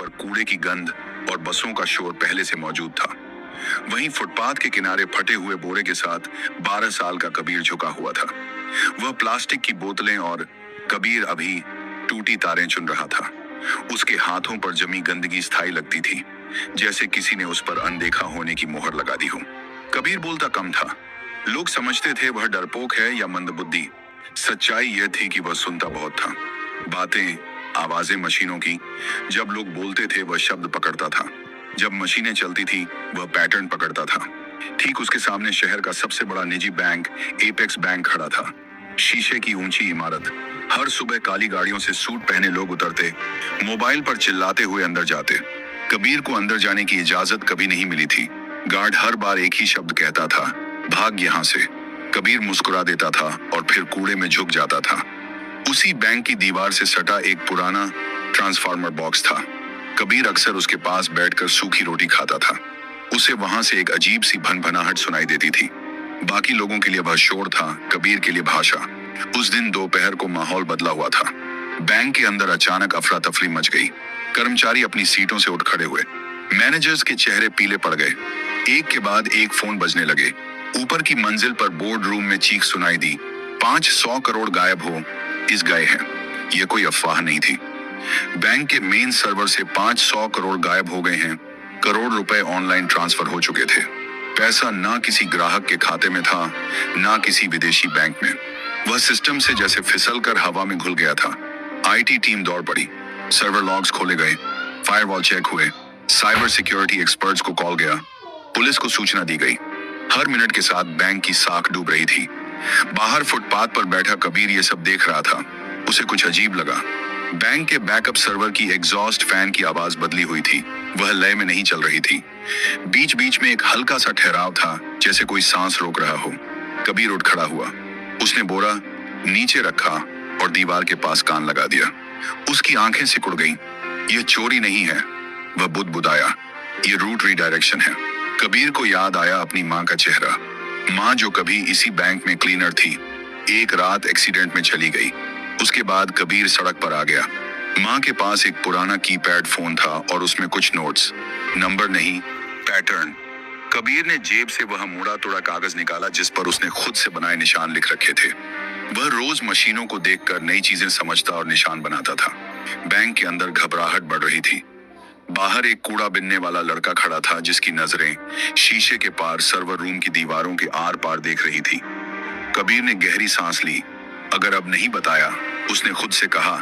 पर कूड़े की गंध और बसों का शोर पहले से मौजूद था। वहीं फुटपाथ के किनारे फटे हुए बोरे के साथ 12 साल का कबीर झुका हुआ था। वह प्लास्टिक की बोतलें और कबीर अभी टूटी तारें चुन रहा था। उसके हाथों पर जमी गंदगी स्थायी लगती थी, जैसे किसी ने उस पर अनदेखा होने की मोहर लगा दी हो। कबीर बोलता कम था। लोग समझते थे वह डरपोक है या मंदबुद्धि। सच्चाई यह थी कि वह सुनता बहुत था। बातें, आवाजें मशीनों की। जब लोग बोलते थे वह शब्द पकड़ता था, जब मशीनें चलती थी वह पैटर्न पकड़ता था। ठीक उसके सामने शहर का सबसे बड़ा निजी बैंक एपेक्स बैंक खड़ा था। शीशे की ऊंची इमारत। हर सुबह काली गाड़ियों से सूट पहने लोग उतरते, मोबाइल पर चिल्लाते हुए अंदर जाते। कबीर को अंदर जाने की इजाजत कभी नहीं मिली थी। गार्ड हर बार एक ही शब्द कहता था, भाग यहां से। कबीर मुस्कुरा देता था और फिर कूड़े में झुक जाता था। उसी बैंक की दीवार से सटा एक पुराना ट्रांसफार्मर बॉक्स था। कबीर अक्सर उसके पास बैठकर सूखी रोटी खाता था। उसे वहां से एक अजीब सी भनभनाहट सुनाई देती थी। बाकी लोगों के लिए वह शोर था, कबीर के लिए भाषा। उस दिन दोपहर को माहौल बदला हुआ था। बैंक के अंदर अचानक अफरा तफरी मच गई। कर्मचारी अपनी सीटों से उठ खड़े हुए। मैनेजर्स के चेहरे पीले पड़ गए। एक के बाद एक फोन बजने लगे। ऊपर की मंजिल पर बोर्ड रूम में चीख सुनाई दी, 500 करोड़ गायब हो, इस गए हैं। यह कोई अफवाह नहीं थी। बैंक के मेन सर्वर से 500 करोड़ गायब हो गए हैं। करोड़ रुपए ऑनलाइन ट्रांसफर हो चुके थे। पैसा ना किसी ग्राहक के खाते में था, ना किसी विदेशी बैंक में। वह सिस्टम से जैसे फिसलकर हवा में घुल गया था। आईटी टीम दौड़ पड़ी। सर्वर लॉग्स खोले गए, फायरवॉल चेक हुए, साइबर सिक्योरिटी एक्सपर्ट्स को कॉल गया, पुलिस को सूचना दी गई। हर मिनट के साथ बैंक की साख डूब रही थी। बाहर फुटपाथ पर बैठा कबीर ये सब देख रहा था। उसे कुछ अजीब लगा। बैंक के बैकअप सर्वर की एग्जॉस्ट फैन की आवाज बदली हुई थी। वह लय में नहीं चल रही थी। बीच बीच में एक हल्का सा ठहराव था, जैसे कोई सांस रोक रहा हो। कबीर उठ खड़ा हुआ। उसने बोरा नीचे रखा और दीवार के पास कान लगा दिया। उसकी आंखें सिकुड़ गईं। यह चोरी नहीं है, वह बुदबुदाया। ये रूट रीडायरेक्शन है। कबीर को याद आया अपनी माँ का चेहरा। माँ जो कभी इसी बैंक में क्लीनर थी, एक रात एक्सीडेंट में चली गई। उसके बाद कबीर सड़क पर आ गया। माँ के पास एक पुराना कीपैड फोन था और उसमें कुछ नोट्स, नंबर नहीं, पैटर्न। कबीर ने जेब से वह मुड़ा तोड़ा कागज निकाला जिस पर उसने खुद से बनाए निशान लिख रखे थे। वह रोज मशीनों को देखकर नई चीजें समझता और निशान बनाता था। बैंक के अंदर घबराहट बढ़ रही थी। बाहर एक कूड़ा बिनने वाला लड़का खड़ा था, जिसकी नजरें शीशे के पार सर्वर रूम की दीवारों के आर पार देख रही थी। कबीर ने गहरी सांस ली। अगर अब नहीं बताया, उसने खुद से कहा,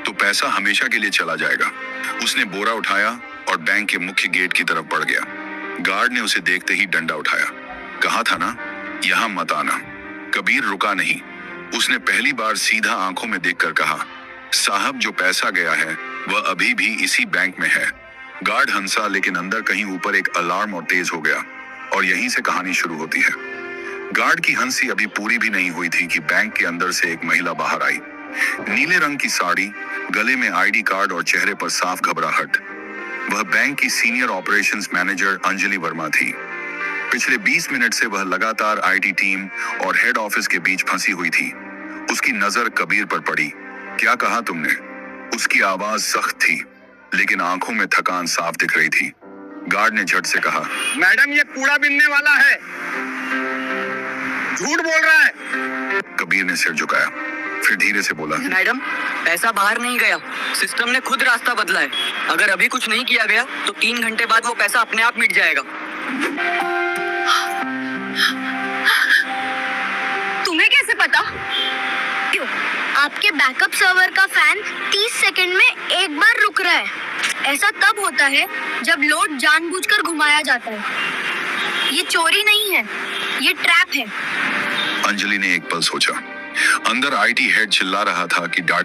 तो पैसा हमेशा के लिए चला जाएगा। उसने बोरा उठाया और बैंक के मुख्य गेट की तरफ बढ़ गया। गार्ड ने उसे देखते ही डंडा उठाया। कहा था ना, यहां मत आना। कबीर रुका नहीं। उसने पहली बार सीधा आंखों में देखकर कहा, साहब जो पैसा गया है वह अभी भी इसी बैंक में है। गार्ड हंसा, लेकिन अंदर कहीं ऊपर एक अलार्म और तेज हो गया। और यहीं से कहानी शुरू होती है। गार्ड की हंसी अभी पूरी भी नहीं हुई थी कि बैंक के अंदर से एक महिला बाहर आई। नीले रंग की साड़ी, गले में आईडी कार्ड और चेहरे पर साफ घबराहट। वह बैंक की senior operations manager Anjali Verma थी। पिछले 20 मिनट से वह लगातार आईटी टीम और हेड ऑफिस के बीच फंसी हुई थी। उसकी नजर कबीर पर पड़ी। क्या कहा तुमने? उसकी आवाज सख्त थी, लेकिन आंखों में थकान साफ दिख रही थी। गार्ड ने झट से कहा, मैडम ये कूड़ा बिनने वाला है, झूठ बोल रहा है। कबीर ने सिर झुकाया, फिर धीरे से बोला, मैडम पैसा बाहर नहीं गया, सिस्टम ने खुद रास्ता बदला है। अगर अभी कुछ नहीं किया गया तो 3 घंटे बाद वो पैसा अपने आप मिट जाएगा। तुम्हें कैसे पता? क्यों? आपके बैकअप सर्वर का फैन 30 सेकंड में एक बार रुक रहा है। ऐसा तब होता है जब लोड जानबूझकर घुमाया जाता है। ये चोरी नहीं है, ये ट्रैप है। अंजलि ने एक पल सोचा। अंदर आईटी हेड चिल्ला रहा था कि